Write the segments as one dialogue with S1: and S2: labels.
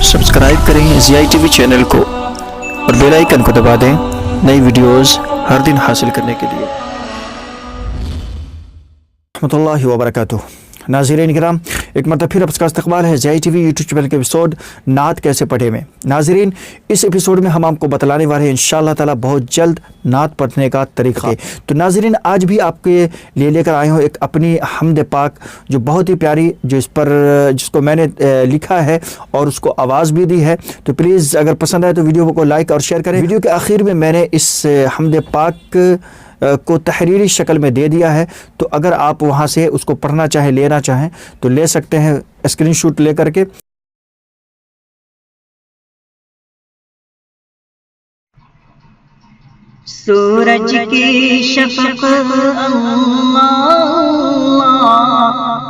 S1: Subscribe करें ज़ियाई TV channel को और बेल आइकन को दबा दें नई वीडियोस हर दिन हासिल करने के लिए। रहमतुल्लाहि व बरकातुहू। नाज़रीन किराम, एक मरतबा फिर आपका इस्तक़बाल है ज़ियाई टीवी यूट्यूब चैनल के एपिसोड नात कैसे पढ़े में। नाज़रीन, इस एपिसोड में हम आपको बतलाने वाले हैं इंशाअल्लाह ताला बहुत जल्द नात पढ़ने का तरीक़ा। तो नाज़रीन, आज भी आपके लिए लेकर आए हूँ एक अपनी हमद पाक जो बहुत ही प्यारी, जिसको मैंने लिखा है और उसको आवाज़ भी दी है। तो प्लीज़ अगर पसंद आए तो वीडियो को लाइक और शेयर करें। वीडियो के आखिर में मैंने इस हमद पाक को तहरीरी शक्ल में दे दिया है, तो अगर आप वहाँ से उसको पढ़ना चाहें, लेना चाहें तो ले सकते हैं स्क्रीनशॉट लेकर के।
S2: सूरज की शफ़क़ अल्लाह,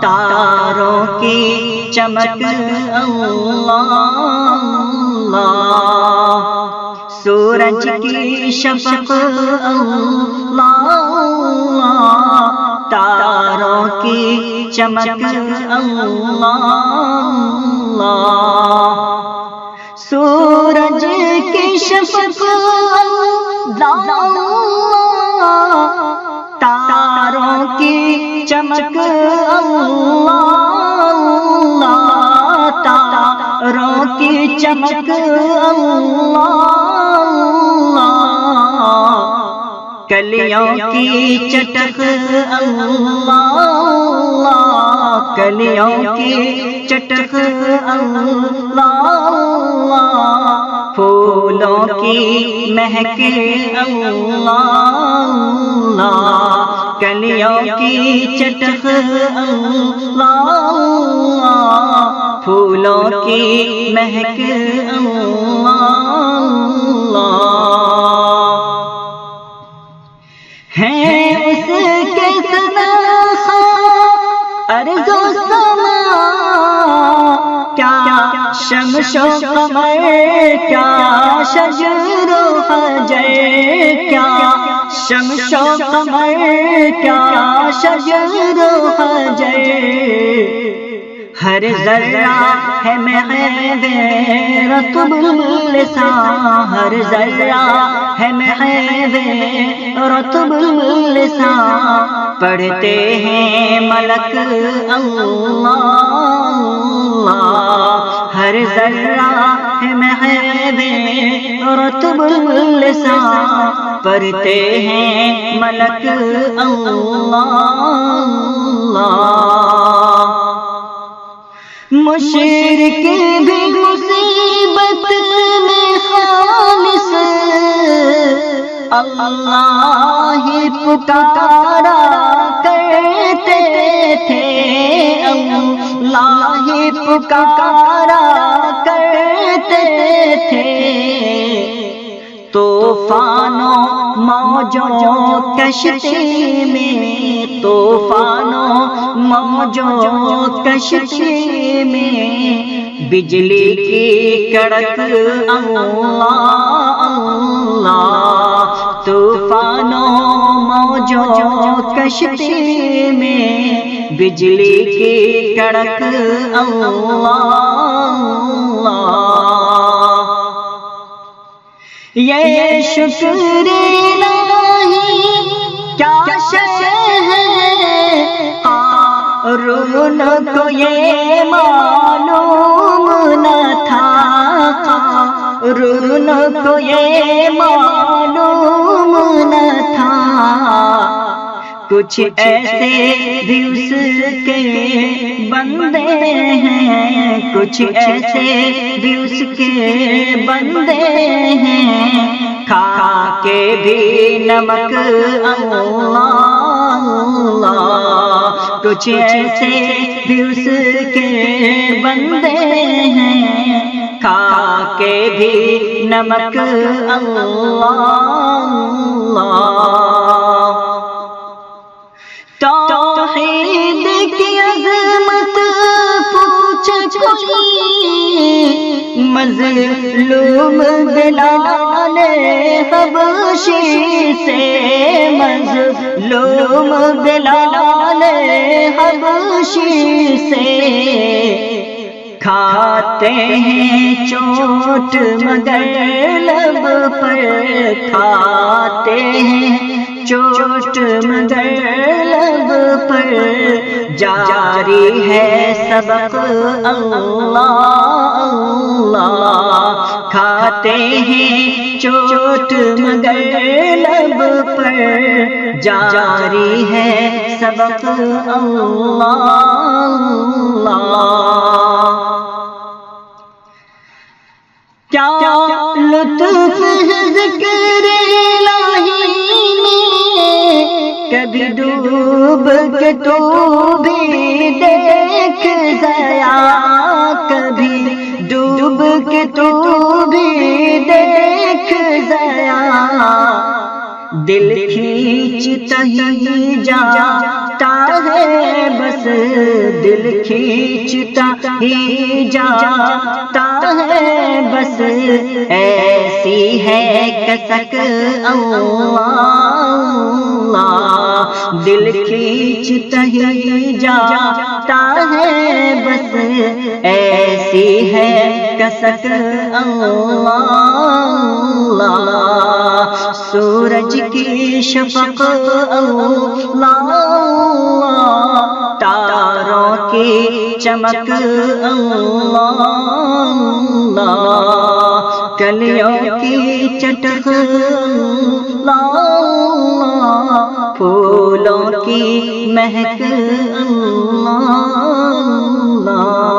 S2: तारों की चमक अल्लाह, सूरज की शफ़क़ अल्लाह, तारों की चमक अल्लाह, सूरज की शफ़क़ अल्लाह, तारों की चमक अल्लाह, तारों की चमक अल्लाह, कलियों की चटक अल्लाह, कलियों की चटक अल्लाह, फूलों की महक अल्लाह, कलियों की चटक अल्लाह, फूलों की महक अल्लाह, है उसके सदाखा अर्ज़ो समा, क्या शम्शो कमर, क्या शजरो हजर, क्या शम्शो कमर, क्या शजरो हजर, हर जर्रा है महवे रत्बुल लिसान, हर जर्रा है महवे रत्बुल लिसान, पढ़ते हैं मलक अल्लाह, हर जर्रा है महवे रत्बुल लिसान, पढ़ते हैं मलक अल्लाह। मुशरिक भी मुसीबत में खालिस अल्लाह ही पुकारा करते थे, अल्लाह ही पुकारा करते थे, तूफानों मौजों कश्ती में, तूफानों मौजों कश्ती में, बिजली की कड़क अल्लाह, तूफानों मौजों कश्ती में, बिजली की कड़क अल्लाह, ये शुक्र इलाही क्या शय है, क़ारून को ये मालूम न था, क़ारून को ये मालूम न था, कुछ ऐसे भी उसके बंदे हैं, कुछ ऐसे भी उसके बंदे हैं, खा के भी नमक अल्लाह, कुछ ऐसे भी उसके बंदे हैं, खा के भी नमक अल्लाह। तौहीद की अज़मत पूछ कोई, मज़लूम बिलाल हबशी से, मज़लूम बिलाल हबशी से کھاتے ہیں چوٹ مگر لب پر، کھاتے ہیں چوٹ مگر لب پر، جاری ہے سبق اللہ اللہ، کھاتے ہیں چوٹ مگر لب پر، جاری ہے سبق اللہ اللہ۔ کیا لطف ہے ذکر الہی میں، کبھی ڈوب کے تو بھی دیکھ ذرا، کبھی ڈوب کے تو بھی دیکھ ذرا، دل کھینچتا ہی جاتا ہے بس، دل کھینچتا ہی جاتا ہے بس، ایسی ہے کسک اللہ اللہ، دل کھینچتا ہی جاتا ہے بس، ایسی ہے کسک اللہ اللہ، سورج کی شفق اللہ اللہ، تاروں کی چمک اللہ اللہ، کلیوں کی چٹک اللہ اللہ، پھولوں کی مہک اللہ اللہ۔